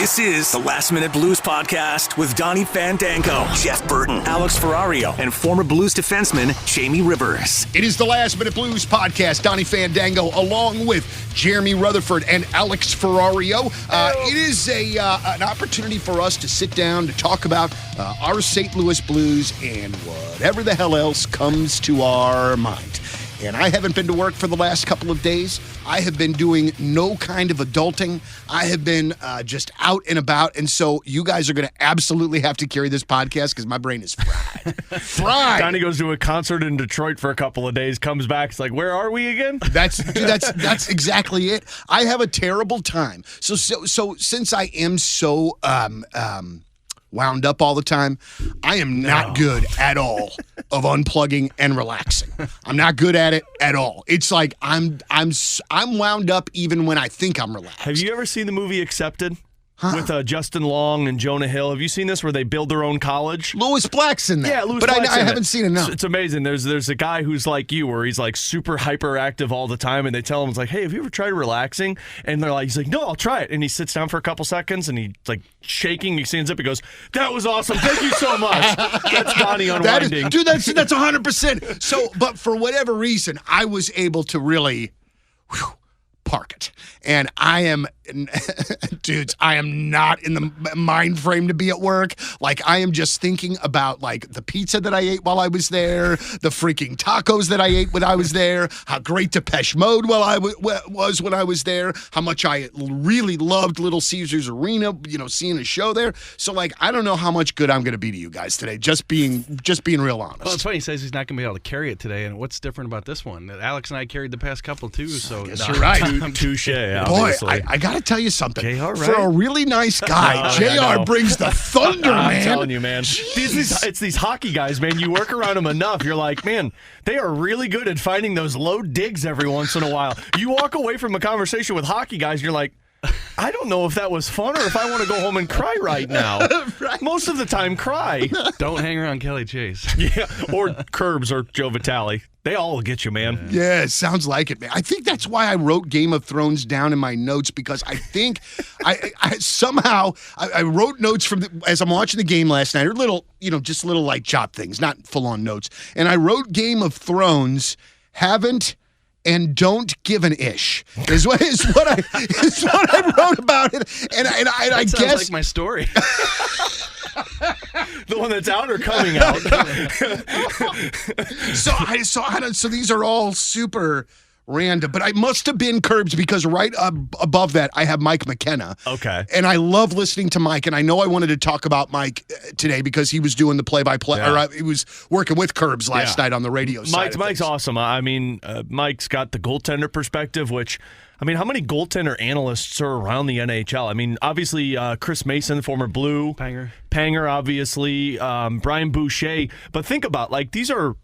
This is the Last Minute Blues Podcast with Donny Fandango, Jeff Burton, Alex Ferrario, and former Blues defenseman Jamie Rivers. It is the Last Minute Blues Podcast. Donny Fandango along with Jeremy Rutherford and Alex Ferrario. It is an opportunity for us to sit down to talk about our St. Louis Blues and whatever the hell else comes to our mind. And I haven't been to work for the last couple of days. I have been doing no kind of adulting. I have been just out and about. And so you guys are going to absolutely have to carry this podcast because my brain is fried. Donny goes to a concert in Detroit for a couple of days, comes back, it's like, where are we again? That's exactly it. I have a terrible time. So since I am so wound up all the time, I am not good at all of unplugging and relaxing. I'm not good at it at all. It's like I'm wound up even when I think I'm relaxed. Have you ever seen the movie Accepted? With Justin Long and Jonah Hill. Have you seen this where they build their own college? Louis Black's in there. Yeah, Louis but Black's I haven't seen it, no. It's amazing. There's a guy who's like you where he's like super hyperactive all the time, and they tell him, it's like, hey, have you ever tried relaxing? And he's like, no, I'll try it. And he sits down for a couple seconds, and he's like shaking. He stands up and goes, that was awesome. Thank you so much. That's Donny unwinding. That's 100%. So, but for whatever reason, I was able to really park it. And I am, dudes, I am not in the mind frame to be at work. Like, I am just thinking about, like, the pizza that I ate while I was there, the freaking tacos that I ate when I was there, how great Depeche Mode was when I was there, how much I really loved Little Caesars Arena, seeing a show there. So, like, I don't know how much good I'm going to be to you guys today, just being real honest. Well, it's funny. He says he's not going to be able to carry it today, and what's different about this one? Alex and I carried the past couple, too, so. You're right. Touche. Boy, I got to tell you something. JR, right? For a really nice guy, JR brings the thunder, man. I'm telling you, man. It's these hockey guys, man. You work around them enough, you're like, man, they are really good at finding those low digs every once in a while. You walk away from a conversation with hockey guys, you're like, I don't know if that was fun or if I want to go home and cry right now. Right. Most of the time, cry. Don't hang around Kelly Chase. Yeah, or Curbs or Joe Vitale. They all will get you, man. Yeah, it sounds like it, man. I think that's why I wrote Game of Thrones down in my notes, because I think I somehow wrote notes as I'm watching the game last night, or just little like chop things, not full on notes. And I wrote Game of Thrones, haven't and don't give an ish is what I wrote about it. And I guess guess like my story. The one that's out or coming out? So these are all super random, but I must have been Curbs because right above that I have Mike McKenna. Okay. And I love listening to Mike, and I know I wanted to talk about Mike today because he was doing the play-by-play, or he was working with Curbs last night on the radio side. Mike's awesome. I mean, Mike's got the goaltender perspective, which, I mean, how many goaltender analysts are around the NHL? I mean, obviously, Chris Mason, former Blue. Panger, obviously. Brian Boucher. But think about, like, these are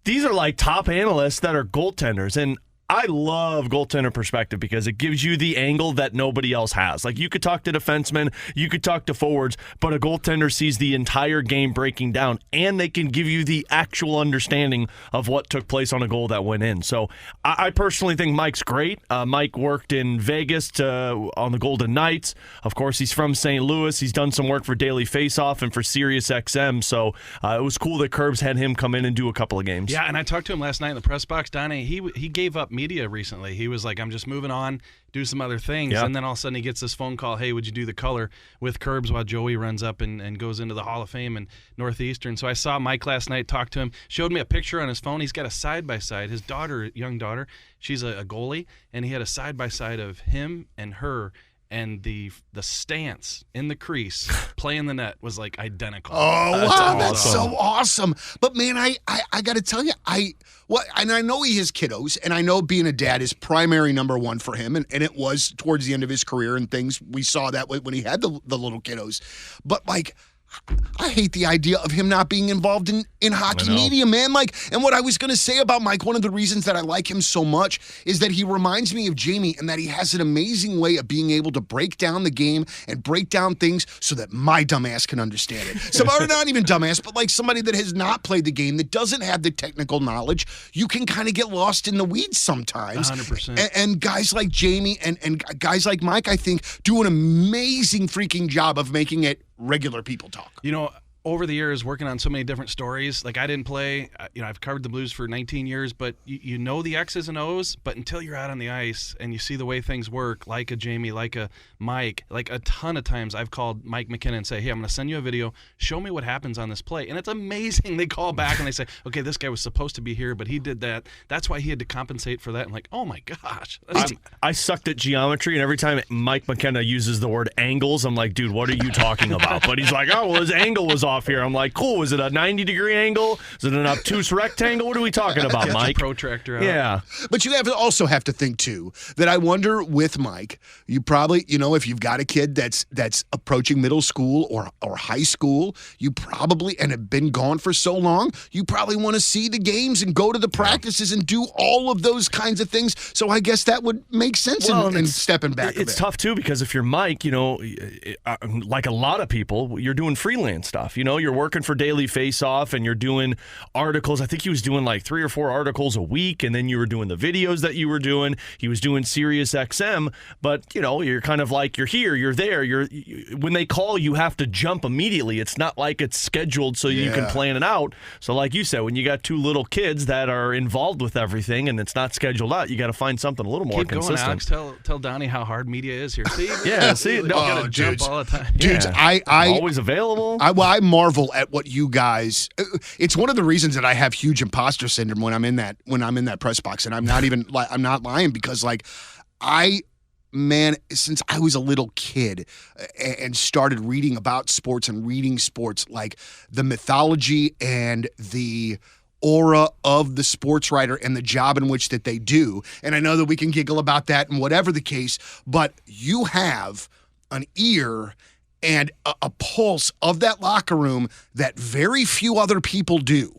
like top analysts that are goaltenders. And I love goaltender perspective because it gives you the angle that nobody else has. Like, you could talk to defensemen, you could talk to forwards, but a goaltender sees the entire game breaking down, and they can give you the actual understanding of what took place on a goal that went in. So I personally think Mike's great. Mike worked in Vegas on the Golden Knights. Of course, he's from St. Louis. He's done some work for Daily Faceoff and for Sirius XM. So it was cool that Curbs had him come in and do a couple of games. Yeah, and I talked to him last night in the press box. Donny, he gave up media recently. He was like, I'm just moving on, do some other things. Yeah. And then all of a sudden he gets this phone call, hey, would you do the color with Curbs while Joey runs up and goes into the Hall of Fame in Northeastern? So I saw Mike last night, talked to him, showed me a picture on his phone. He's got a side-by-side. His daughter, young daughter, she's a goalie, and he had a side-by-side of him and her, and the stance in the crease playing the net was like identical. Oh, wow, that's so awesome. But man, I got to tell you, and I know he has kiddos, and I know being a dad is primary number one for him, and it was towards the end of his career and things. We saw that when he had the little kiddos. But like, I hate the idea of him not being involved in hockey media, man. Like, and what I was going to say about Mike, one of the reasons that I like him so much is that he reminds me of Jamie and that he has an amazing way of being able to break down the game and break down things so that my dumbass can understand it. Or not even dumbass, but like somebody that has not played the game, that doesn't have the technical knowledge, you can kind of get lost in the weeds sometimes. 100%. And guys like Jamie and guys like Mike, I think, do an amazing freaking job of making it regular people talk. You know, over the years, working on so many different stories, like I didn't play, I've covered the Blues for 19 years, but you know the X's and O's, but until you're out on the ice and you see the way things work, like a Jamie, like a Mike, like a ton of times I've called Mike McKenna and say, hey, I'm going to send you a video, show me what happens on this play. And it's amazing. They call back and they say, okay, this guy was supposed to be here, but he did that. That's why he had to compensate for that. I'm like, oh my gosh. I sucked at geometry, and every time Mike McKenna uses the word angles, I'm like, dude, what are you talking about? But he's like, oh, well, his angle was off here. I'm like, cool. Is it a 90-degree angle? Is it an obtuse rectangle? What are we talking about, Get Mike? your protractor out. Yeah. But you also have to think, too, that I wonder with Mike, you probably, if you've got a kid that's approaching middle school or high school, you probably, and have been gone for so long, you probably want to see the games and go to the practices and do all of those kinds of things. So I guess that would make sense in stepping back a bit. It's tough, too, because if you're Mike, like a lot of people, you're doing freelance stuff. You're working for Daily Face-Off and you're doing articles. I think he was doing like 3 or 4 articles a week, and then you were doing the videos that you were doing. He was doing Sirius XM, but you're kind of like, you're here, you're there. When they call, you have to jump immediately. It's not like it's scheduled so you can plan it out. So like you said, when you got 2 little kids that are involved with everything and it's not scheduled out, you got to find something a little more consistent. Keep going, Alex. Tell Donny how hard media is here. See? Yeah, see? You gotta jump all the time. Dudes, Yeah. I always available. I marvel at what you guys. It's one of the reasons that I have huge imposter syndrome when I'm in that press box, and I'm not lying, because since I was a little kid and started reading about sports and reading sports, like the mythology and the aura of the sports writer and the job in which that they do. And I know that we can giggle about that and whatever the case, but you have an ear and a pulse of that locker room that very few other people do.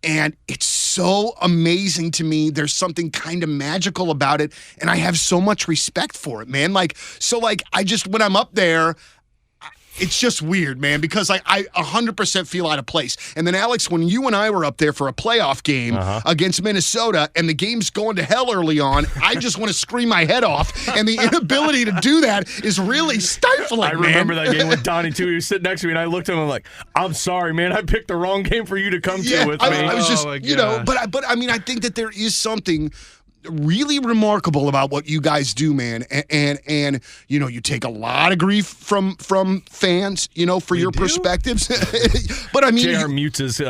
And it's so amazing to me. There's something kind of magical about it, and I have so much respect for it, man. When I'm up there, it's just weird, man, because I 100% feel out of place. And then, Alex, when you and I were up there for a playoff game against Minnesota and the game's going to hell early on, I just want to scream my head off. And the inability to do that is really stifling, I remember that game with Donny, too. He was sitting next to me, and I looked at him and I'm like, I'm sorry, man. I picked the wrong game for you to come to with me. I was just, but I mean, I think that there is something really remarkable about what you guys do, man, and you take a lot of grief from fans, for your perspectives. But I mean, JR mutes his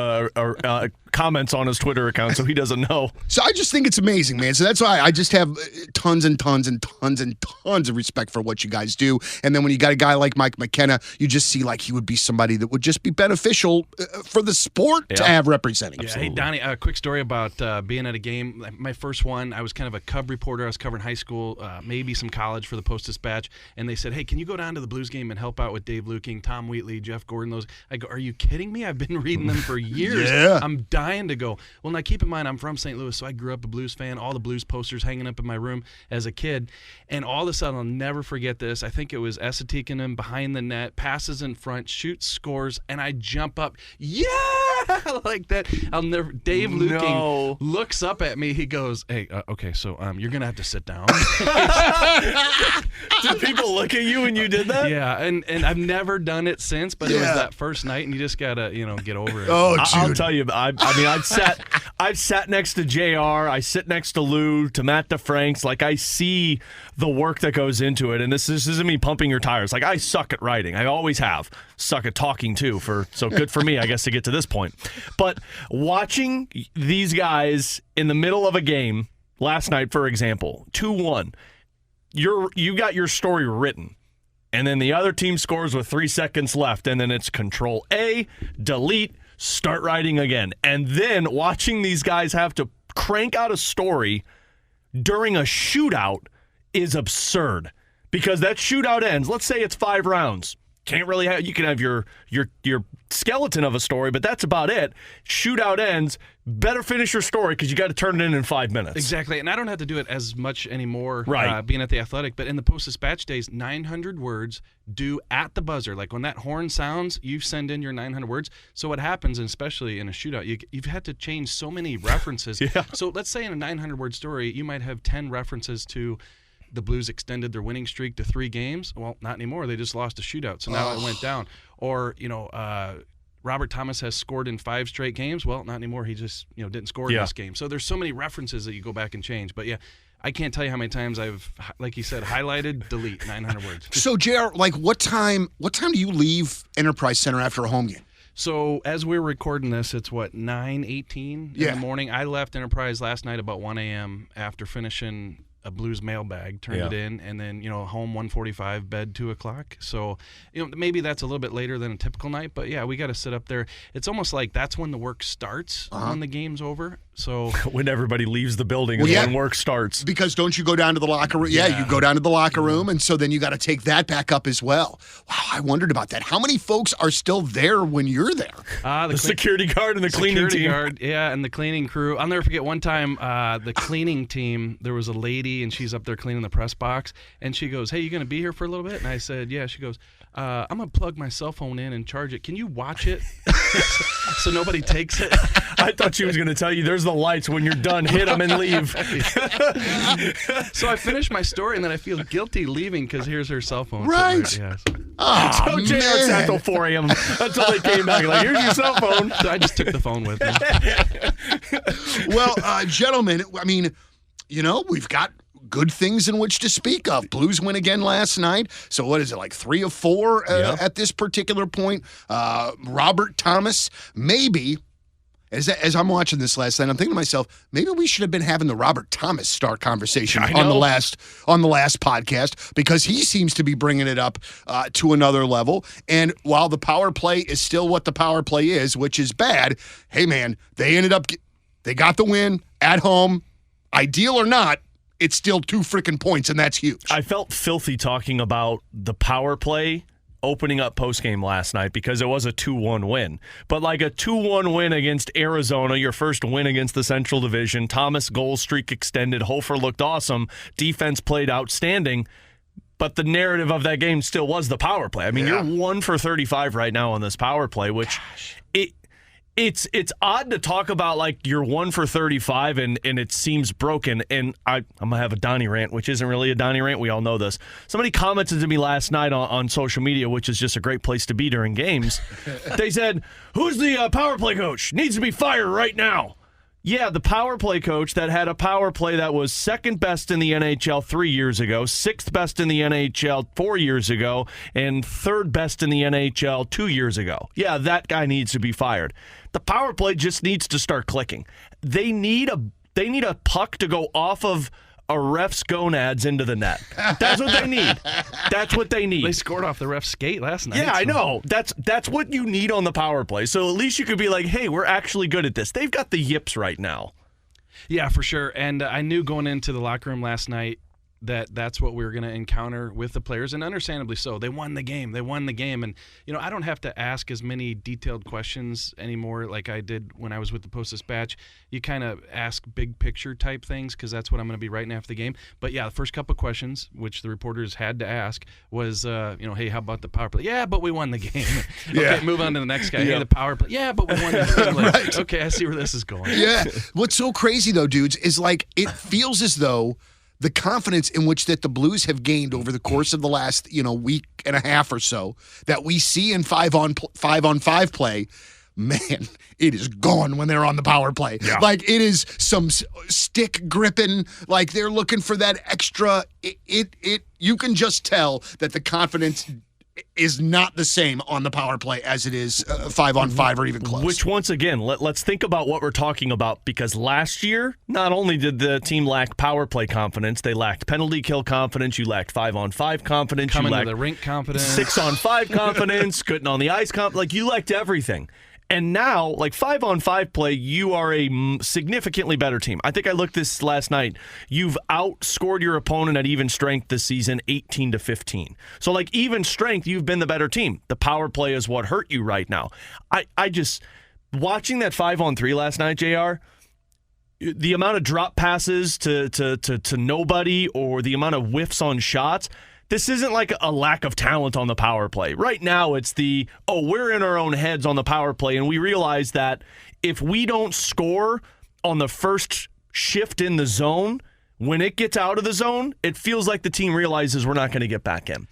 comments on his Twitter account, so he doesn't know. So I just think it's amazing, man. So that's why I just have tons and tons and tons and tons of respect for what you guys do. And then when you got a guy like Mike McKenna, you just see like he would be somebody that would just be beneficial for the sport to have representing. Yeah. Hey, Donny, a quick story about being at a game. My first one, I was kind of a cub reporter. I was covering high school, maybe some college for the Post-Dispatch, and they said, hey, can you go down to the Blues game and help out with Dave Luking, Tom Wheatley, Jeff Gordon, those? I go, are you kidding me? I've been reading them for years. Yeah. I'm dying to go. Well, now keep in mind, I'm from St. Louis, so I grew up a Blues fan, all the Blues posters hanging up in my room as a kid, and all of a sudden, I'll never forget this. I think it was Esatikinen behind the net, passes in front, shoots, scores, and I jump up, yeah, like that. Dave Luking looks up at me. He goes, hey, okay, so you're going to have to sit down. Did people look at you when you did that? Yeah, and I've never done it since, but it was that first night, and you just got to, get over it. Oh, dude. I'll tell you, I've sat next to JR, I sit next to Lou, to Matt DeFranks. Like, I see the work that goes into it, and this isn't me pumping your tires. Like, I suck at writing. I always have. Suck at talking, too, so good for me, I guess, to get to this point. But watching these guys in the middle of a game, last night, for example, 2-1, you got your story written, and then the other team scores with 3 seconds left, and then it's Control-A, delete, start writing again. And then watching these guys have to crank out a story during a shootout is absurd, because that shootout ends. Let's say it's 5 rounds. can't really have. You can have your skeleton of a story, but that's about it. Shootout ends. Better finish your story because you got to turn it in 5 minutes. Exactly, and I don't have to do it as much anymore. Right. Being at the Athletic, but in the Post-Dispatch days, 900 words due at the buzzer. Like when that horn sounds, you send in your 900 words. So what happens, and especially in a shootout, you've had to change so many references. Yeah. So let's say in a 900-word story, you might have 10 references to the Blues extended their winning streak to 3 games. Well, not anymore. They just lost a shootout, so now it went down. Or, Robert Thomas has scored in 5 straight games. Well, not anymore. He just, didn't score in this game. So there's so many references that you go back and change. But, yeah, I can't tell you how many times I've, like you said, highlighted, delete 900 words. So, JR, what time do you leave Enterprise Center after a home game? So as we're recording this, it's 9:18 in the morning. I left Enterprise last night about 1 a.m. after finishing a Blues mailbag, turned it in, and then home 1:45, bed 2 o'clock. So maybe that's a little bit later than a typical night, but yeah, we got to sit up there. It's almost like that's when the work starts when the game's over. So when everybody leaves the building is when work starts. Because don't you go down to the locker room? Yeah, you go down to the locker room, and so then you got to take that back up as well. Wow, I wondered about that. How many folks are still there when you're there? The security guard and the cleaning team. And the cleaning crew. I'll never forget one time the cleaning team, there was a lady, and she's up there cleaning the press box, and she goes, "Hey, you going to be here for a little bit?" And I said, "Yeah." She goes, "I'm going to plug my cell phone in and charge it. Can you watch it so nobody takes it?" I thought she was going to tell you there's the lights. When you're done, hit them and leave. So I finished my story, and then I feel guilty leaving because here's her cell phone. Right. So JR sat till 4 a.m. until they came back. Like, here's your cell phone. So I just took the phone with me. Well, gentlemen, I mean, we've got good things in which to speak of. Blues win again last night. So what is it, like 3 of 4 at this particular point? Robert Thomas, maybe, as I'm watching this last night, I'm thinking to myself, maybe we should have been having the Robert Thomas star conversation on the last podcast, because he seems to be bringing it up to another level. And while the power play is still what the power play is, which is bad, hey man, they got the win at home. Ideal or not, it's still 2 freaking points, and that's huge. I felt filthy talking about the power play opening up postgame last night because it was a 2-1 win. But like a 2-1 win against Arizona, your first win against the Central Division, Thomas goal streak extended, Hofer looked awesome, defense played outstanding, but the narrative of that game still was the power play. I mean, you're 1 for 35 right now on this power play, which It's odd to talk about like you're 1 for 35 and it seems broken. And I'm going to have a Donny rant, which isn't really a Donny rant. We all know this. Somebody commented to me last night on social media, which is just a great place to be during games. They said, "Who's the power play coach? Needs to be fired right now." Yeah, the power play coach that had a power play that was second best in the NHL 3 years ago, 6th best in the NHL 4 years ago, and 3rd best in the NHL 2 years ago. Yeah, that guy needs to be fired. The power play just needs to start clicking. They need a puck to go off of a ref's gonads into the net. That's what they need. That's what they need. They scored off the ref's skate last night. Yeah, I know. That's what you need on the power play. So at least you could be like, hey, we're actually good at this. They've got the yips right now. Yeah, for sure. And I knew going into the locker room last night that's what we were going to encounter with the players, and understandably so. They won the game. And, I don't have to ask as many detailed questions anymore like I did when I was with the Post-Dispatch. You kind of ask big picture type things because that's what I'm going to be writing after the game. But, yeah, the first couple of questions, which the reporters had to ask, was, hey, how about the power play? Yeah, but we won the game. Okay, move on to the next guy. Hey, the power play. Yeah, but we won the game. Like, right. Okay, I see where this is going. Yeah. What's so crazy, though, dudes, is like it feels as though the confidence in which that the Blues have gained over the course of the last, week and a half or so that we see in 5-on-5 play, man, it is gone when they're on the power play. Yeah. Like it is some stick gripping, like they're looking for that extra. You can just tell that the confidence is not the same on the power play as it is 5-on-5 or even close. Which, once again, let's think about what we're talking about, because last year, not only did the team lack power play confidence, they lacked penalty kill confidence, you lacked 5-on-5 confidence, coming you lacked to the rink confidence, 6-on-5 confidence, getting on the ice confidence, like you lacked everything. And now, like 5-on-5 play, you are a significantly better team. I think I looked this last night. You've outscored your opponent at even strength this season 18-15. So like even strength, you've been the better team. The power play is what hurt you right now. I just, watching that 5-on-3 last night, JR, the amount of drop passes to nobody or the amount of whiffs on shots, this isn't like a lack of talent on the power play. Right now, it's we're in our own heads on the power play, and we realize that if we don't score on the first shift in the zone, when it gets out of the zone, it feels like the team realizes we're not going to get back in.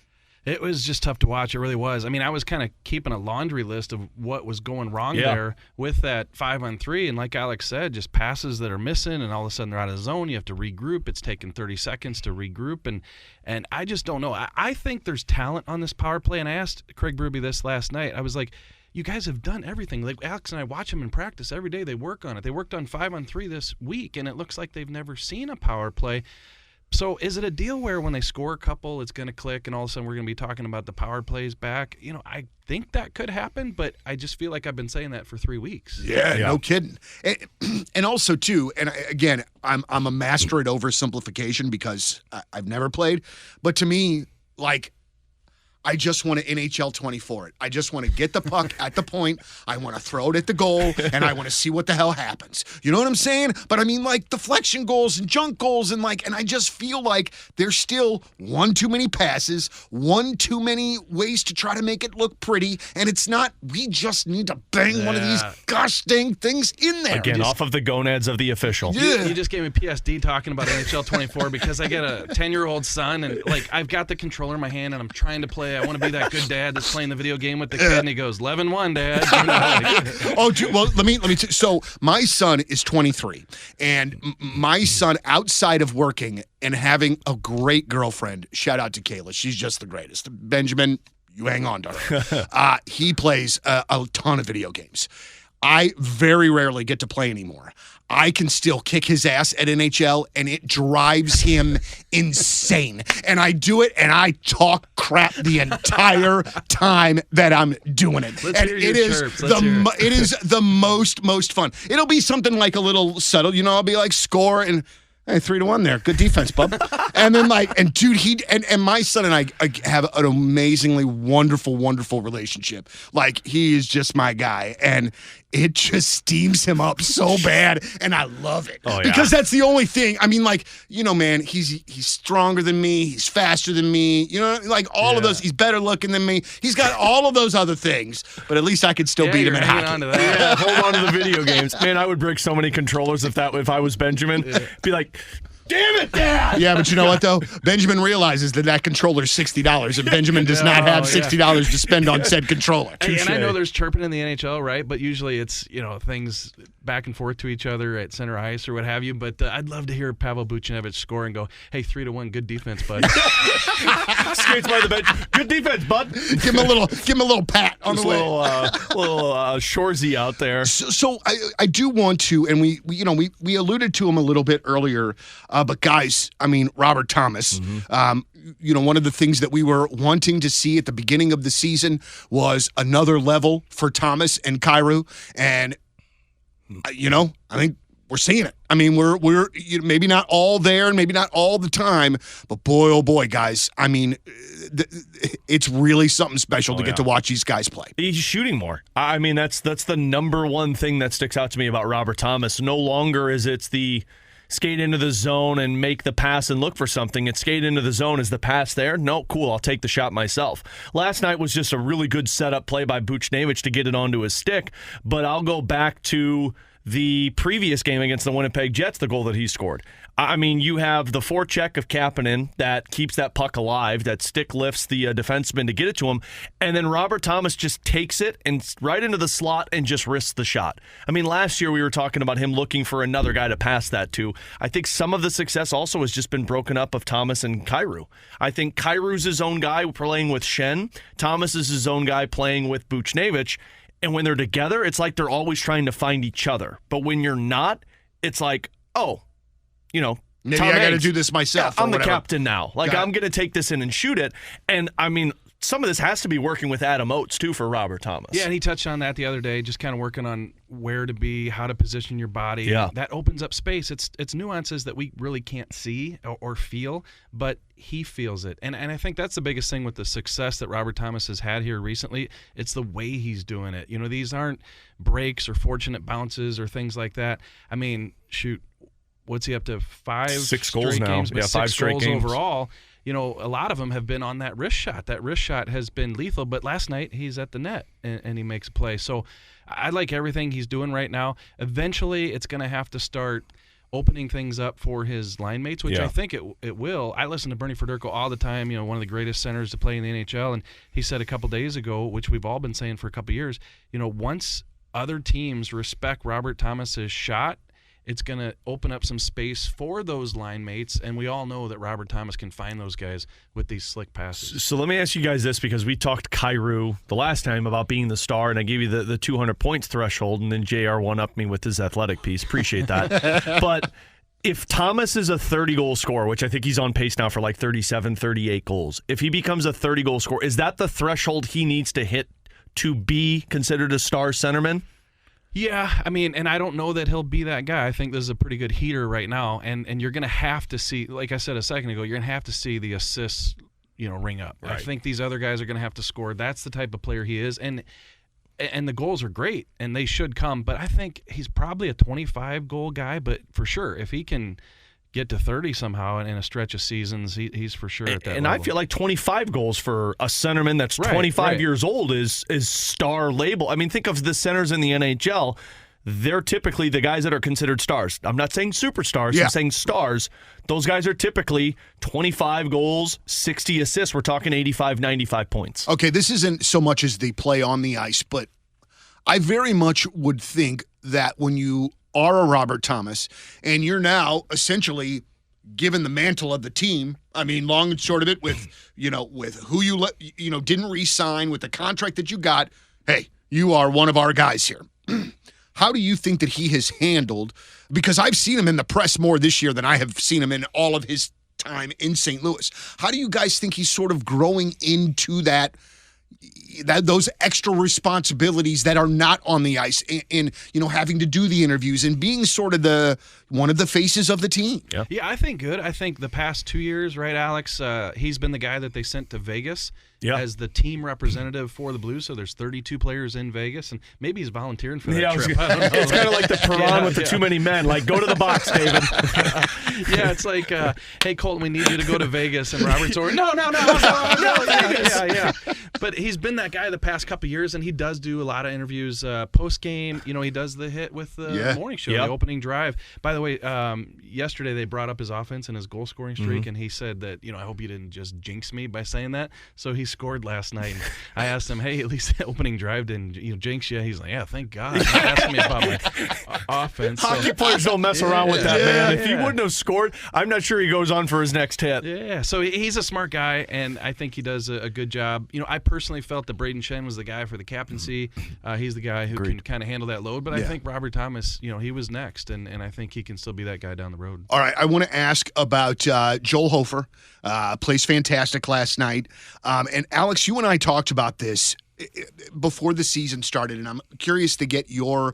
It was just tough to watch. It really was. I mean, I was kind of keeping a laundry list of what was going wrong there with that 5-on-3. And like Alex said, just passes that are missing, and all of a sudden they're out of the zone. You have to regroup. It's taken 30 seconds to regroup. And I just don't know. I think there's talent on this power play. And I asked Craig Berube this last night. I was like, you guys have done everything. Like Alex and I watch them in practice every day. They work on it. They worked on 5-on-3 this week, and it looks like they've never seen a power play. So is it a deal where when they score a couple, it's going to click and all of a sudden we're going to be talking about the power plays back? You know, I think that could happen, but I just feel like I've been saying that for 3 weeks. Yeah. No kidding. And also, too, and again, I'm a master at oversimplification because I've never played. But to me, like, I just want to NHL 24 it. I just want to get the puck at the point. I want to throw it at the goal, and I want to see what the hell happens. You know what I'm saying? But I mean, like, deflection goals and junk goals, and I just feel like there's still one too many passes, one too many ways to try to make it look pretty, and it's not, we just need to bang one of these gosh dang things in there. Again, off of the gonads of the official. Yeah. You just gave me PSD talking about NHL 24 because I get a 10-year-old son, and, like, I've got the controller in my hand, and I'm trying to play. I want to be that good dad that's playing the video game with the kid, and he goes, 11-1, Dad. Well, let me. So my son is 23, and my son, outside of working and having a great girlfriend, shout out to Kayla, she's just the greatest. Benjamin, you hang on to her. He plays a ton of video games. I very rarely get to play anymore. I can still kick his ass at NHL, and it drives him insane. And I do it, and I talk crap the entire time that I'm doing it. Let's and hear it your is chirps. Let's hear it. it is the most fun. It'll be something like a little subtle, you know. I'll be like, score, and hey, 3-1 there. Good defense, bub. And then and dude, and my son and I have an amazingly wonderful relationship. Like, he is just my guy, and it just steams him up so bad, and I love it. Oh, yeah. Because that's the only thing. I mean, like, you know, man, he's stronger than me. He's faster than me. You know, like all of those. He's better looking than me. He's got all of those other things, but at least I could still beat him in hockey. On to that. Yeah, hold on to the video games. Man, I would break so many controllers if I was Benjamin. Be like, damn it, Dad! Yeah, but you know what, though? Benjamin realizes that controller's $60, and Benjamin does not have $60 to spend on said controller. And I know there's chirping in the NHL, right? But usually it's, you know, things back and forth to each other at center ice or what have you. But I'd love to hear Pavel Buchnevich score and go, hey, 3-1, good defense, bud. Skates by the bench. Good defense, bud. Give him a little pat on the way. Little Shorzy out there. So I do want to, and we alluded to him a little bit earlier, but guys, I mean, Robert Thomas, one of the things that we were wanting to see at the beginning of the season was another level for Thomas and Kyrou, and I think we're seeing it. I mean, we're maybe not all there and maybe not all the time, but boy, oh boy, guys, I mean, it's really something special to get to watch these guys play. He's shooting more. I mean, that's the number one thing that sticks out to me about Robert Thomas. No longer is it's the skate into the zone and make the pass and look for something. It's skate into the zone. Is the pass there? No, cool, I'll take the shot myself. Last night was just a really good setup play by Buchnevich to get it onto his stick, but I'll go back to the previous game against the Winnipeg Jets, the goal that he scored. I mean, you have the forecheck of Kapanen that keeps that puck alive, that stick lifts the defenseman to get it to him, and then Robert Thomas just takes it and right into the slot and just risks the shot. I mean, last year we were talking about him looking for another guy to pass that to. I think some of the success also has just been broken up of Thomas and Kyrou. I think Kyrou's his own guy playing with Shen. Thomas is his own guy playing with Buchnevich. And when they're together, it's like they're always trying to find each other. But when you're not, it's like, maybe Tom I got to Hanks, do this myself. I'm the whatever. captain now. Like, I'm going to take this in and shoot it. And I mean, some of this has to be working with Adam Oates, too, for Robert Thomas. Yeah, and he touched on that the other day, just kind of working on where to be, how to position your body. Yeah. That opens up space. It's nuances that we really can't see or feel, but he feels it. And I think that's the biggest thing with the success that Robert Thomas has had here recently. It's the way he's doing it. You know, these aren't breaks or fortunate bounces or things like that. I mean, shoot, what's he up to? 6 goals straight now. games, but Yeah, 5 6 straight goals games overall. You know, a lot of them have been on that wrist shot. That wrist shot has been lethal, but last night he's at the net and he makes a play. So I like everything he's doing right now. Eventually, it's going to have to start opening things up for his line mates, which I think it will. I listen to Bernie Federko all the time, you know, one of the greatest centers to play in the NHL, and he said a couple days ago, which we've all been saying for a couple years, you know, once other teams respect Robert Thomas's shot, it's going to open up some space for those line mates, and we all know that Robert Thomas can find those guys with these slick passes. So let me ask you guys this, because we talked Kyrou the last time about being the star, and I gave you the 200 points threshold, and then JR one-upped me with his athletic piece. Appreciate that. But if Thomas is a 30-goal scorer, which I think he's on pace now for like 37, 38 goals, if he becomes a 30-goal scorer, is that the threshold he needs to hit to be considered a star centerman? Yeah, I mean, and I don't know that he'll be that guy. I think this is a pretty good heater right now, and you're going to have to see, like I said a second ago, you're going to have to see the assists, you know, ring up. Right. I think these other guys are going to have to score. That's the type of player he is, and the goals are great, and they should come, but I think he's probably a 25-goal guy, but for sure, if he can get to 30 somehow in a stretch of seasons, he's for sure at that and level. I feel like 25 goals for a centerman that's 25 years old is star label. I mean, think of the centers in the NHL. They're typically the guys that are considered stars. I'm not saying superstars. I'm saying stars. Those guys are typically 25 goals, 60 assists. We're talking 85, 95 points. Okay, this isn't so much as the play on the ice, but I very much would think that when you are a Robert Thomas and you're now essentially given the mantle of the team, I mean, long and short of it, with who you didn't re-sign, with the contract that you got, hey, you are one of our guys here. How do you think that he has handled, because I've seen him in the press more this year than I have seen him in all of his time in St. Louis. How do you guys think he's sort of growing into those extra responsibilities that are not on the ice, in having to do the interviews and being sort of one of the faces of the team? Yeah, I think good. I think the past 2 years, right, Alex, he's been the guy that they sent to Vegas as the team representative for the Blues. So there's 32 players in Vegas, and maybe he's volunteering for that trip. I don't know. It's kind of like the Perron with the too many men. Like, go to the box, David. Yeah, it's like, hey, Colton, we need you to go to Vegas. And Robert's over, no, yeah. But he's been that guy the past couple of years, and he does do a lot of interviews post-game. You know, he does the hit with the morning show, the opening drive. By the way, yesterday they brought up his offense and his goal-scoring streak, and he said that, I hope you didn't just jinx me by saying that. So he scored last night. And I asked him, hey, at least the opening drive didn't jinx you. He's like, yeah, thank God. He asked me about my offense. Hockey players don't mess around with that, man. If he wouldn't have scored, I'm not sure he goes on for his next hit. Yeah, so he's a smart guy, and I think he does a good job. I personally felt that Braden Shen was the guy for the captaincy. He's the guy who can kind of handle that load. But I think Robert Thomas, he was next, and I think he can still be that guy down the road. All right, I want to ask about Joel Hofer. Plays fantastic last night. And Alex, you and I talked about this before the season started, and I'm curious to get your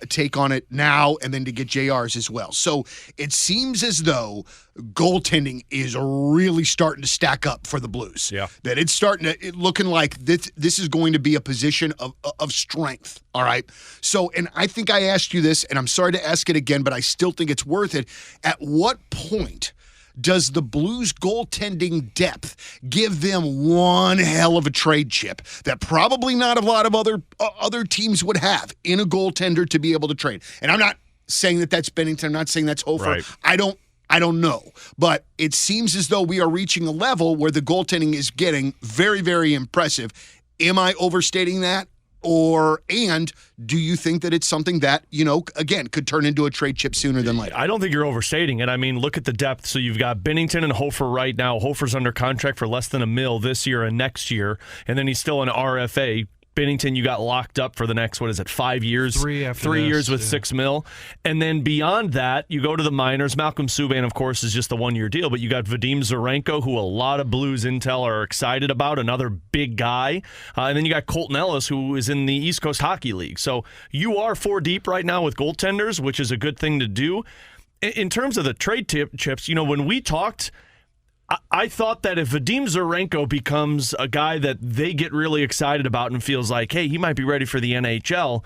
take on it now and then to get JR's as well. So it seems as though goaltending is really starting to stack up for the Blues. Yeah. That it's looking like this is going to be a position of strength. All right. So, and I think I asked you this, and I'm sorry to ask it again, but I still think it's worth it. At what point does the Blues goaltending depth give them one hell of a trade chip that probably not a lot of other teams would have in a goaltender to be able to trade? And I'm not saying that that's Bennington. I'm not saying that's Hofer. Right. I don't know. But it seems as though we are reaching a level where the goaltending is getting very, very impressive. Am I overstating that? And do you think that it's something that, again, could turn into a trade chip sooner than later? I don't think you're overstating it. I mean, look at the depth. So you've got Bennington and Hofer right now. Hofer's under contract for less than $1 million this year and next year, and then he's still an RFA. Binnington, you got locked up for the next, 5 years? 3 after 3 this, years with yeah. $6 million. And then beyond that, you go to the minors. Malcolm Subban, of course, is just the one-year deal, but you got Vadim Zarenko, who a lot of Blues intel are excited about, another big guy. And then you got Colton Ellis, who is in the East Coast Hockey League. So you are 4 deep right now with goaltenders, which is a good thing to do. In terms of the trade chips, when we talked, I thought that if Vadim Zarenko becomes a guy that they get really excited about and feels like, hey, he might be ready for the NHL,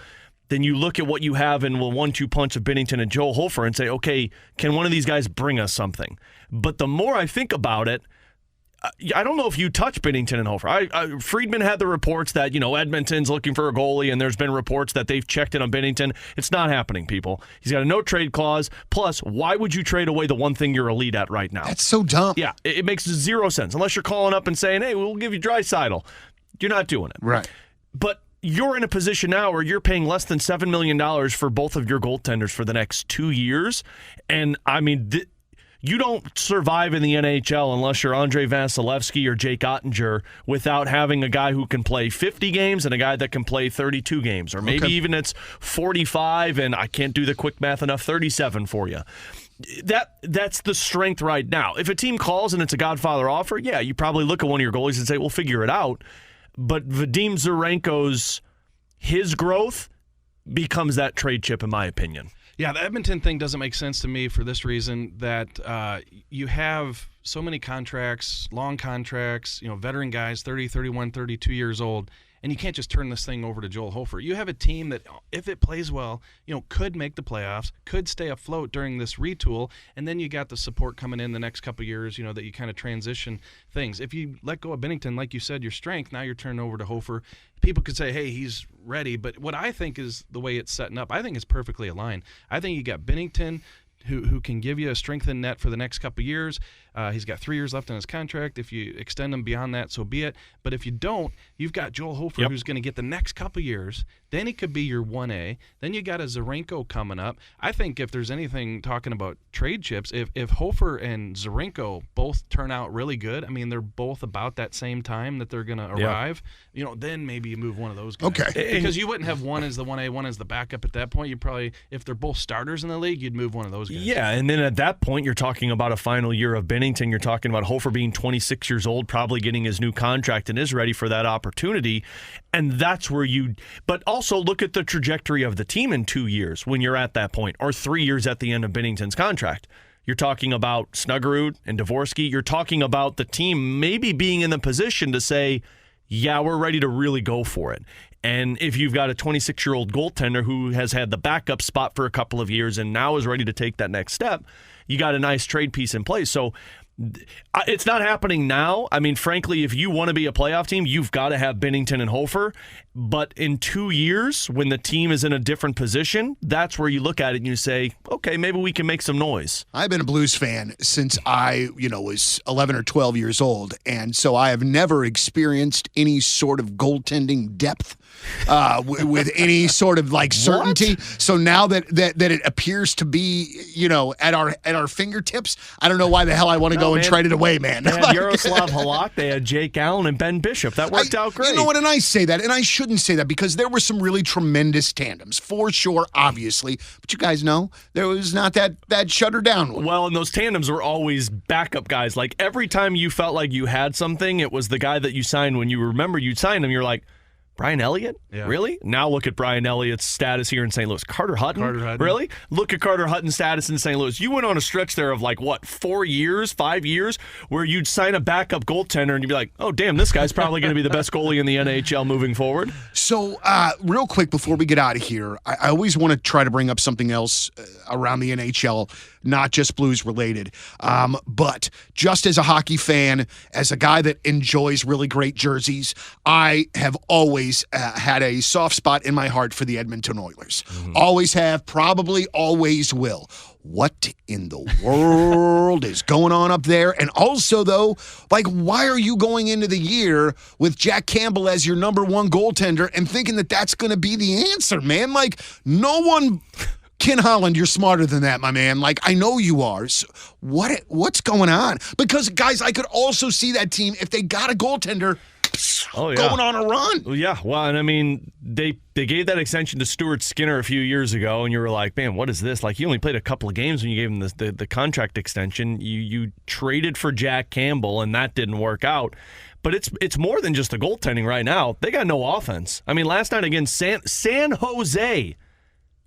then you look at what you have in the 1-2 punch of Binnington and Joel Hofer and say, okay, can one of these guys bring us something? But the more I think about it, I don't know if you touch Binnington and Hofer. Friedman had the reports that, Edmonton's looking for a goalie, and there's been reports that they've checked in on Binnington. It's not happening, people. He's got a no-trade clause. Plus, why would you trade away the one thing you're elite at right now? That's so dumb. Yeah, it makes zero sense. Unless you're calling up and saying, hey, we'll give you Draisaitl. You're not doing it. Right. But you're in a position now where you're paying less than $7 million for both of your goaltenders for the next 2 years. And, you don't survive in the NHL unless you're Andrei Vasilevsky or Jake Ottinger without having a guy who can play 50 games and a guy that can play 32 games. Or maybe even it's 45 and I can't do the quick math enough, 37 for you. That's the strength right now. If a team calls and it's a Godfather offer, yeah, you probably look at one of your goalies and say, we'll figure it out. But Vadim Zarenko's, his growth becomes that trade chip, in my opinion. Yeah, the Edmonton thing doesn't make sense to me for this reason, that you have so many contracts, long contracts, veteran guys, 30, 31, 32 years old, and you can't just turn this thing over to Joel Hofer. You have a team that, if it plays well, could make the playoffs, could stay afloat during this retool, and then you got the support coming in the next couple of years, that you kind of transition things. If you let go of Binnington, like you said, your strength, now you're turning over to Hofer. People could say, hey, he's ready, but what I think is the way it's setting up, I think it's perfectly aligned. I think you got Binnington, who can give you a strengthened net for the next couple of years. He's got 3 years left in his contract. If you extend him beyond that, so be it. But if you don't, you've got Joel Hofer, who's going to get the next couple of years. Then he could be your 1A. Then you got a Zarenko coming up. I think if there's anything talking about trade chips, if Hofer and Zarenko both turn out really good, they're both about that same time that they're going to arrive, then maybe you move one of those guys. Okay. Because you wouldn't have one as the 1A, one as the backup at that point. You'd probably, if they're both starters in the league, you'd move one of those guys. Yeah, and then at that point, you're talking about a final year of Binnington. You're talking about Hofer being 26 years old, probably getting his new contract and is ready for that opportunity. And that's where but also look at the trajectory of the team in 2 years when you're at that point, or 3 years at the end of Binnington's contract. You're talking about Snuggerud and Dvorsky. You're talking about the team maybe being in the position to say, yeah, we're ready to really go for it. And if you've got a 26-year-old goaltender who has had the backup spot for a couple of years and now is ready to take that next step, you got a nice trade piece in place. So it's not happening now. Frankly, if you want to be a playoff team, you've got to have Binnington and Hofer. But in 2 years, when the team is in a different position, that's where you look at it and you say, okay, maybe we can make some noise. I've been a Blues fan since I, was 11 or 12 years old. And so I have never experienced any sort of goaltending depth with any sort of certainty. What? So now that it appears to be, at our fingertips, I don't know why the hell I want to go and trade it away, man. They had Yaroslav Halak, they had Jake Allen and Ben Bishop. That worked out great. You know what? And I say that, and I shouldn't say that because there were some really tremendous tandems, for sure, obviously. But you guys know there was not that shutter down one. Well, and those tandems were always backup guys. Like every time you felt like you had something, it was the guy that you signed when you remember you'd signed him. You're like, Brian Elliott? Yeah. Really? Now look at Brian Elliott's status here in St. Louis. Carter Hutton? Really? Look at Carter Hutton's status in St. Louis. You went on a stretch there of 4 years, 5 years, where you'd sign a backup goaltender and you'd be like, oh, damn, this guy's probably going to be the best goalie in the NHL moving forward. So, real quick before we get out of here, I always want to try to bring up something else around the NHL, not just Blues related. But just as a hockey fan, as a guy that enjoys really great jerseys, I have always had a soft spot in my heart for the Edmonton Oilers. Mm-hmm. Always have, probably always will. What in the world is going on up there? And also, though, why are you going into the year with Jack Campbell as your number one goaltender and thinking that that's going to be the answer, man? No one... Ken Holland, you're smarter than that, my man. I know you are. So what's going on? Because, guys, I could also see that team, if they got a goaltender, going on a run. Well, yeah, well, and I mean, they gave that extension to Stuart Skinner a few years ago, and you were like, man, what is this? Like, he only played a couple of games when you gave him the contract extension. You traded for Jack Campbell, and that didn't work out. But it's more than just the goaltending right now. They got no offense. I mean, last night against San Jose,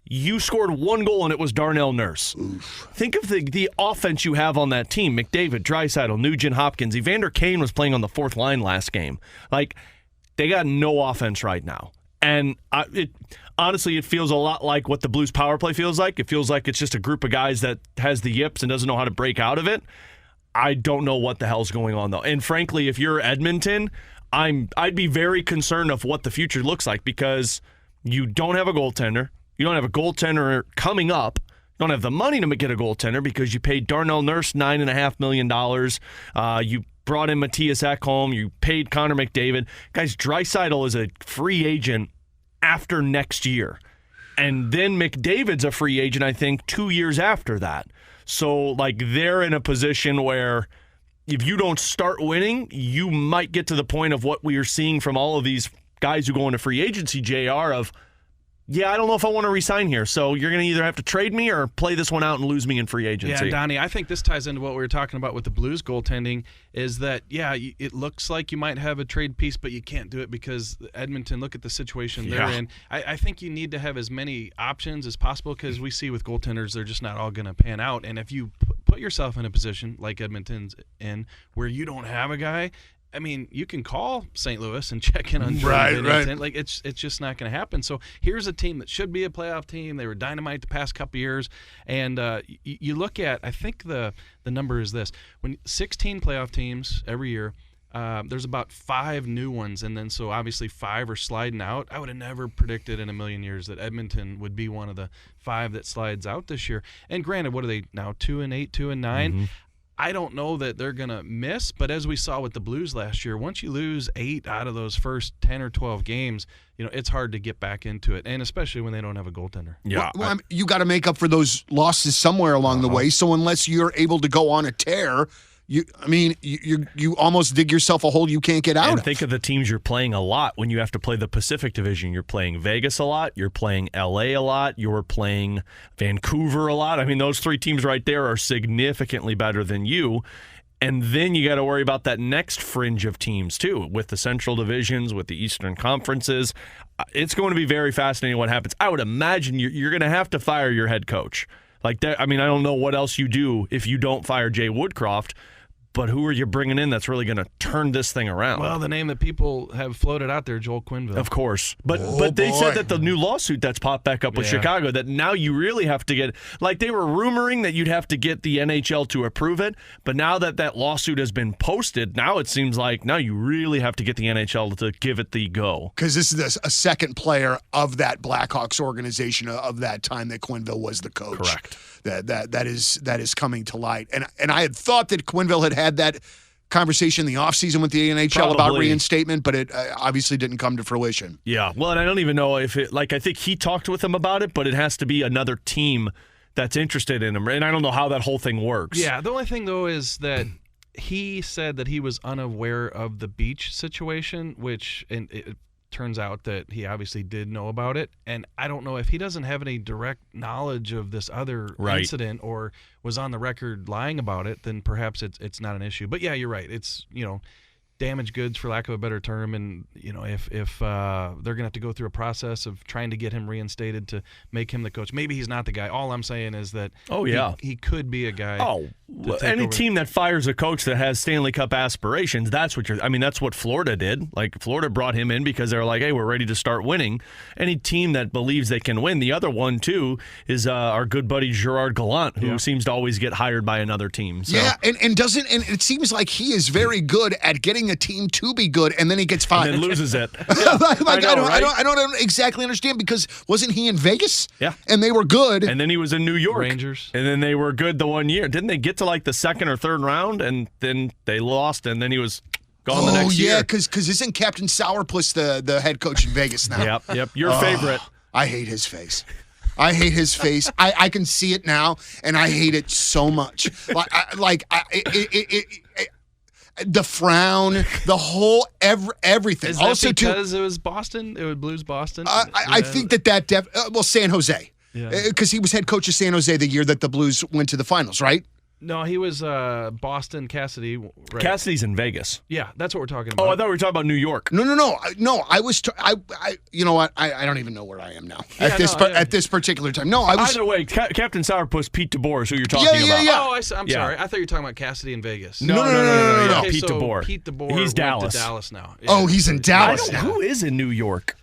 you scored one goal, and it was Darnell Nurse. Oof. Think of the offense you have on that team. McDavid, Draisaitl, Nugent Hopkins. Evander Kane was playing on the fourth line last game. Like, they got no offense right now. And honestly, it feels a lot like what the Blues power play feels like. It feels like it's just a group of guys that has the yips and doesn't know how to break out of it. I don't know what the hell's going on, though. And frankly, if you're Edmonton, I'd be very concerned of what the future looks like, because you don't have a goaltender. You don't have a goaltender coming up. You don't have the money to get a goaltender because you paid Darnell Nurse $9.5 million. You brought in Matthias Ekholm. You paid Connor McDavid. Guys, Draisaitl is a free agent after next year. And then McDavid's a free agent, I think, 2 years after that. So, like, they're in a position where if you don't start winning, you might get to the point of what we are seeing from all of these guys who go into free agency, JR, of, yeah, I don't know if I want to resign here. So you're going to either have to trade me or play this one out and lose me in free agency. Yeah, Donnie, I think this ties into what we were talking about with the Blues goaltending, is that, yeah, it looks like you might have a trade piece, but you can't do it because Edmonton, look at the situation they're in. I think you need to have as many options as possible, because we see with goaltenders, they're just not all going to pan out. And if you put yourself in a position like Edmonton's in where you don't have a guy, I mean, you can call St. Louis and check in on Jordan Binnington. Like, it's just not going to happen. So here's a team that should be a playoff team. They were dynamite the past couple years. And you look at, I think the number is this. When 16 playoff teams every year, there's about 5 new ones. And then so obviously 5 are sliding out. I would have never predicted in a million years that Edmonton would be one of the 5 that slides out this year. And granted, what are they now, 2-8, 2-9? Mm-hmm. I don't know that they're going to miss, but as we saw with the Blues last year, once you lose 8 out of those first 10 or 12 games, it's hard to get back into it, and especially when they don't have a goaltender. Yeah, well, you got to make up for those losses somewhere along the way, so unless you're able to go on a tear, you almost dig yourself a hole you can't get out of. And think of the teams you're playing a lot when you have to play the Pacific Division. You're playing Vegas a lot. You're playing LA a lot. You're playing Vancouver a lot. I mean, those 3 teams right there are significantly better than you. And then you got to worry about that next fringe of teams, too, with the Central Divisions, with the Eastern Conferences. It's going to be very fascinating what happens. I would imagine you're going to have to fire your head coach. Like that, I mean, I don't know what else you do if you don't fire Jay Woodcroft. But who are you bringing in that's really going to turn this thing around? Well, the name that people have floated out there, Joel Quenneville. Of course. But they said that the new lawsuit that's popped back up with Chicago, that now you really have to get, like they were rumoring that you'd have to get the NHL to approve it, but now that lawsuit has been posted, now it seems like now you really have to get the NHL to give it the go. Because this is a second player of that Blackhawks organization of that time that Quenneville was the coach. Correct. That is coming to light. And I had thought that Quenneville had that conversation in the offseason with the NHL about reinstatement, but it obviously didn't come to fruition. Yeah, well, and I don't even know if I think he talked with him about it, but it has to be another team that's interested in him, and I don't know how that whole thing works. Yeah, the only thing, though, is that he said that he was unaware of the beach situation, which it turns out that he obviously did know about it, and I don't know if he doesn't have any direct knowledge of this other incident or was on the record lying about it, then perhaps it's not an issue. But yeah, you're right. It's damaged goods, for lack of a better term, and if they're gonna have to go through a process of trying to get him reinstated to make him the coach, maybe he's not the guy. All I'm saying is that he could be a guy. Any team that fires a coach that has Stanley Cup aspirations, that's what Florida did. Like, Florida brought him in because they were like, hey, we're ready to start winning. Any team that believes they can win. The other one, too, is our good buddy Gerard Gallant, who seems to always get hired by another team. So. Yeah, and it seems like he is very good at getting a team to be good, and then he gets fired. And then loses it. I don't exactly understand, because wasn't he in Vegas? Yeah. And they were good. And then he was in New York. Rangers. And then they were good the one year. Didn't they get to like the second or third round, and then they lost, and then he was gone the next year? Oh, yeah, because isn't Captain Sourpuss the head coach in Vegas now? Yep. Your favorite. I hate his face. I can see it now, and I hate it so much. the frown, the whole everything. Is that also because it was Boston? It was Blues Boston? I think that San Jose. Because he was head coach of San Jose the year that the Blues went to the finals, right? No, he was Boston, Cassidy. Right? Cassidy's in Vegas. Yeah, that's what we're talking about. Oh, I thought we were talking about New York. No. I was. You know what? I don't even know where I am now at this particular time. No, I was. Either way, Captain Sourpuss, Pete DeBoer is who you're talking about. Yeah. Oh, I'm sorry. I thought you were talking about Cassidy in Vegas. No. Okay, Pete DeBoer. Pete DeBoer. He's went Dallas. to Dallas now. Yeah. Oh, he's in Dallas now. Who is in New York?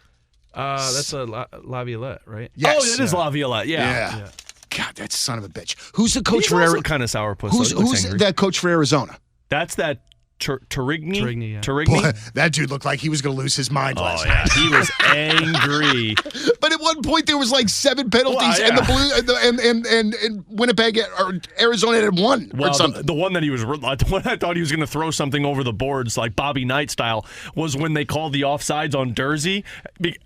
That's Laviolette, right? Yes. Oh, it is Laviolette. Yeah. God, that son of a bitch. Who's the coach He's for also kind of sourpuss. Who's that coach for Arizona? That's that Torigny. Torigny, yeah. Torigny? Boy, that dude looked like he was going to lose his mind last night. He was angry. But at one point there was like 7 penalties, and the Blue and Winnipeg or Arizona had 1 or something. The one that the one I thought he was going to throw something over the boards like Bobby Knight style was when they called the offsides on Dursey.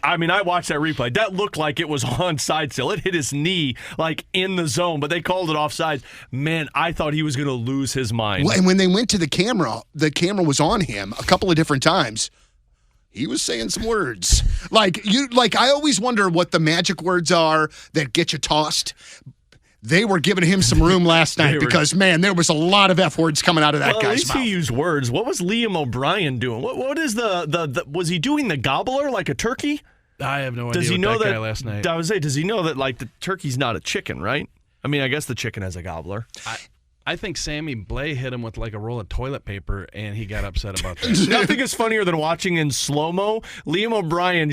I mean, I watched that replay. That looked like it was onside still. It hit his knee like in the zone, but they called it offsides. Man, I thought he was going to lose his mind. Well, and when they went to the camera was on him a couple of different times. He was saying some words. Like I always wonder what the magic words are that get you tossed. They were giving him some room last night because, man, there was a lot of F words coming out of that guy's mouth. At least he used words. What was Liam O'Brien doing? What is the was he doing the gobbler like a turkey? I have no idea. Does he know that guy last night? I would say, does he know that like the turkey's not a chicken, right? I mean, I guess the chicken has a gobbler. I think Sammy Blais hit him with like a roll of toilet paper, and he got upset about that. Nothing is funnier than watching in slow-mo Liam O'Brien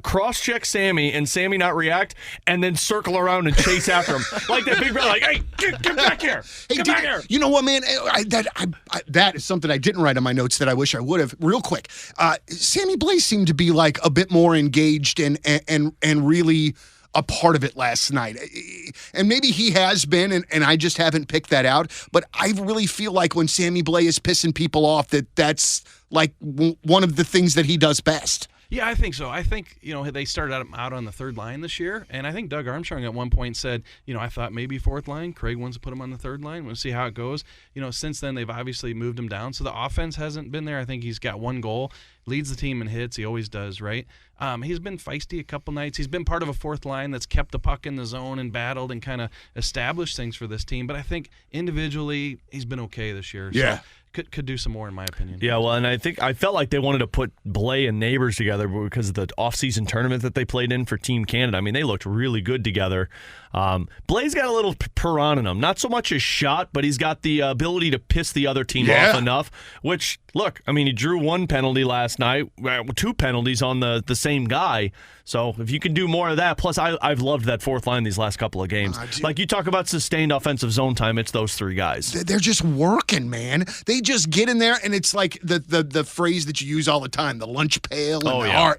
cross-check Sammy, and Sammy not react, and then circle around and chase after him. Like that big brother, like, hey, get back here. Get back here. You know what, man? That is something I didn't write on my notes that I wish I would have. Real quick, Sammy Blais seemed to be like a bit more engaged and really a part of it last night. And maybe he has been, and I just haven't picked that out. But I really feel like when Sammy Blais is pissing people off, that's like one of the things that he does best. Yeah, I think so. I think, they started out on the third line this year, and I think Doug Armstrong at one point said, I thought maybe fourth line. Craig wants to put him on the third line. We'll see how it goes. Since then, they've obviously moved him down, so the offense hasn't been there. I think he's got 1 goal, leads the team in hits. He always does, right? He's been feisty a couple nights. He's been part of a fourth line that's kept the puck in the zone and battled and kind of established things for this team. But I think individually, he's been okay this year. Yeah. So could do some more, in my opinion. Yeah, well, and I felt like they wanted to put Blais and Neighbors together because of the off-season tournament that they played in for Team Canada. I mean, they looked really good together. Blais got a little piranha in him. Not so much his shot, but he's got the ability to piss the other team off enough, which, look, I mean, he drew 1 penalty last night, 2 penalties on the same guy. So if you can do more of that, plus I've loved that fourth line these last couple of games. Like you talk about sustained offensive zone time, it's those 3 guys. They're just working, man. They just get in there, and it's like the phrase that you use all the time, the lunch pail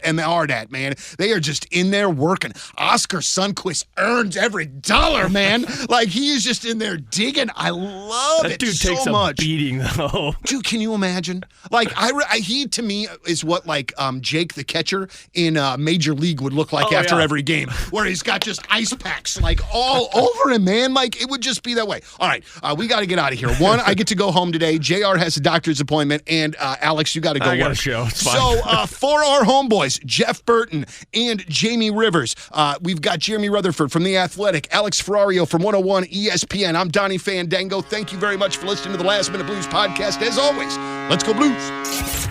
and the RDAT, man. They are just in there working. Oscar Sundqvist earns every dollar, man. Like he is just in there digging. I love that it dude so takes much. A beating, though. Dude, can you imagine? Like he to me is what like Jake the catcher in Major League would look like after every game, where he's got just ice packs like all over him, man. Like it would just be that way. All right, we got to get out of here. One, I get to go home today. JR has a doctor's appointment, and Alex, you got to go. I got work. a show. It's fine. So for our homeboys, Jeff Burton and Jamie Rivers, we've got Jeremy Rutherford from The Athletic, Alex Ferrario from 101 ESPN. I'm Donny Fandango. Thank you very much for listening to the Last Minute Blues podcast. As always, let's go Blues.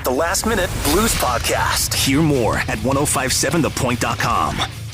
The Last Minute Blues podcast. Hear more at 1057thepoint.com.